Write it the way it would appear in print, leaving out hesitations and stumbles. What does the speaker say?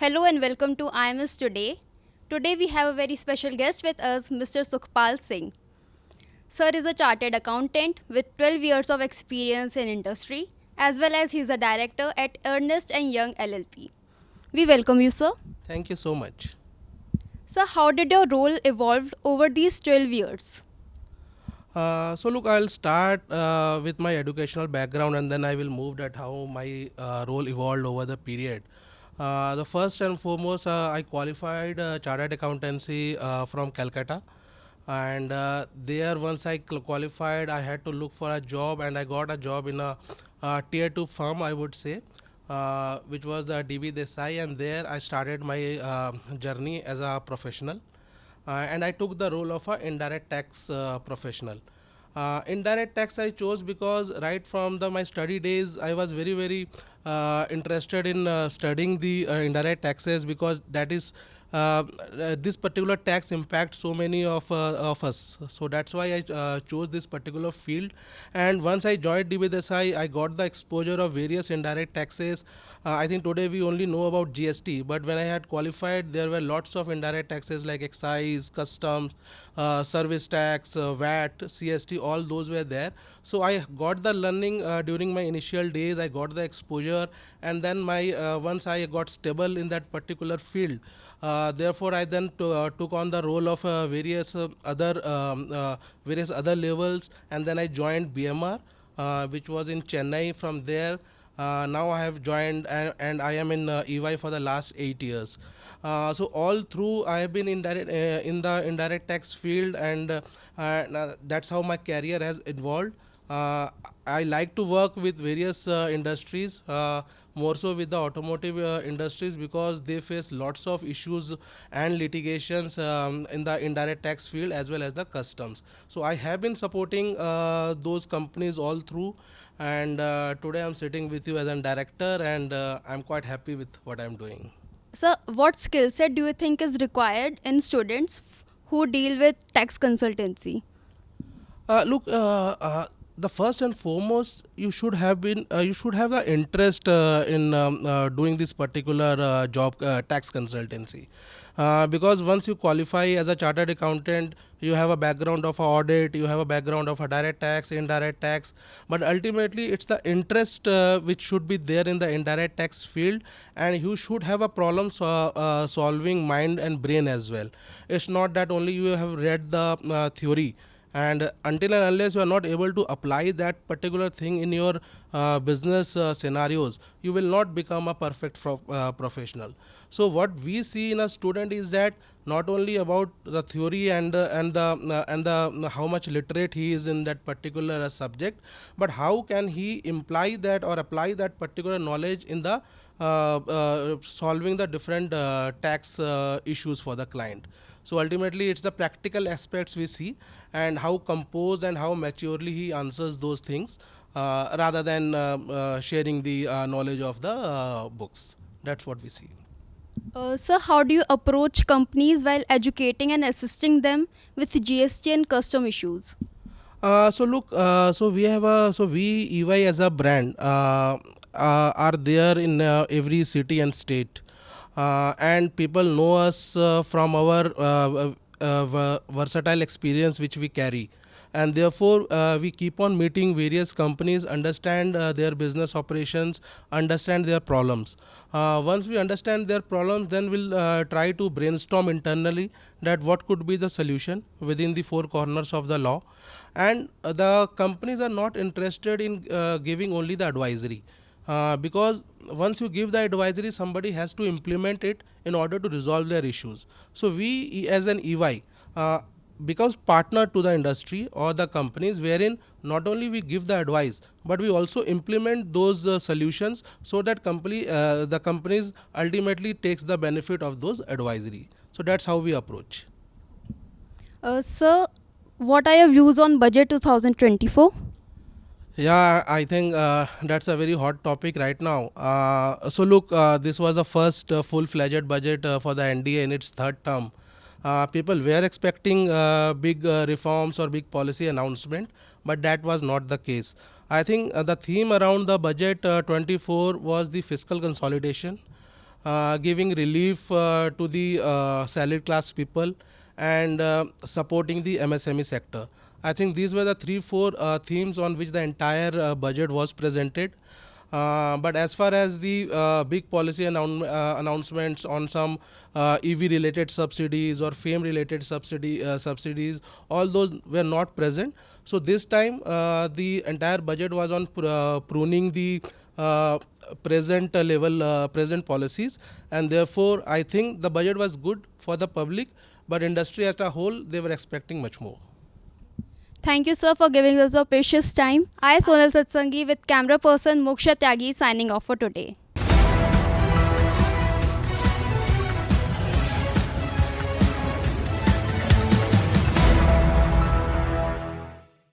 Hello and welcome to IMS today. Today we have a very special guest with us, Mr. Sukhpal Singh. Sir is a chartered accountant with 12 years of experience in industry, as well as he is a director at Ernest & Young LLP. We welcome you, sir. Thank you so much. Sir, how did your role evolve over these 12 years? I'll start with my educational background and then I will move at how my role evolved over the period. The first and foremost, I qualified chartered accountancy from Calcutta, and there once I qualified, I had to look for a job, and I got a job in a tier 2 firm, I would say, which was the DB Desai, and there I started my journey as a professional. And I took the role of a indirect tax professional. Indirect tax I chose because right from my study days I was very interested in studying the indirect taxes, because that is this particular tax impacts so many of us. So that's why I chose this particular field. And once I joined DB Desai, I got the exposure of various indirect taxes. I think today we only know about GST, but when I had qualified, there were lots of indirect taxes like excise, customs, service tax, VAT, CST, all those were there. So I got the learning during my initial days. I got the exposure, and then my once I got stable in that particular field, therefore I then took on the role of various other levels, and then I joined BMR, which was in Chennai. From there, now I have joined, and I am in EY for the last 8 years. So all through I have been in the indirect tax field, and that's how my career has evolved. I like to work with various industries, more so with the automotive industries, because they face lots of issues and litigations in the indirect tax field as well as the customs. So I have been supporting those companies all through, and today I'm sitting with you as a director, and I'm quite happy with what I'm doing. Sir, what skill set do you think is required in students who deal with tax consultancy? Look, the first and foremost, you should have the interest in doing this particular job, tax consultancy, because once you qualify as a chartered accountant, you have a background of audit, you have a background of a direct tax, indirect tax, but ultimately it's the interest which should be there in the indirect tax field, and you should have a solving mind and brain as well. It's not that only you have read the theory, and until and unless you are not able to apply that particular thing in your business scenarios, you will not become a perfect professional. So what we see in a student is that not only about the theory and the how much literate he is in that particular subject, but how can he imply that or apply that particular knowledge in the solving the different tax issues for the client. So ultimately it's the practical aspects we see, and how composed and how maturely he answers those things, rather than sharing the knowledge of the books. That's what we see. Sir, how do you approach companies while educating and assisting them with GST and custom issues? So we have we EY as a brand are there in every city and state, and people know us from our versatile experience which we carry, and therefore we keep on meeting various companies, understand their business operations, understand their problems. Once we understand their problems, then we'll try to brainstorm internally that what could be the solution within the four corners of the law. And the companies are not interested in giving only the advisory, because once you give the advisory, somebody has to implement it in order to resolve their issues. So we as an EY becomes partner to the industry or the companies, wherein not only we give the advice, but we also implement those solutions, so that the companies ultimately takes the benefit of those advisory. So that's how we approach. Sir, what are your views on budget 2024? Yeah, I think that's a very hot topic right now. This was the first full-fledged budget for the NDA in its third term. People were expecting big reforms or big policy announcement, but that was not the case. I think the theme around the budget 24 was the fiscal consolidation. giving relief to the salaried class people, and supporting the MSME sector. I think these were the 3 4 themes on which the entire budget was presented. But as far as the big policy announcements on some EV related subsidies or FAME related subsidies, all those were not present. So this time the entire budget was on pruning the uh, present policies, and therefore I think the budget was good for the public, but industry as a whole, they were expecting much more. Thank you, sir, for giving us your precious time. I, Sonal Satsangi, with camera person Moksha Tyagi, signing off for today.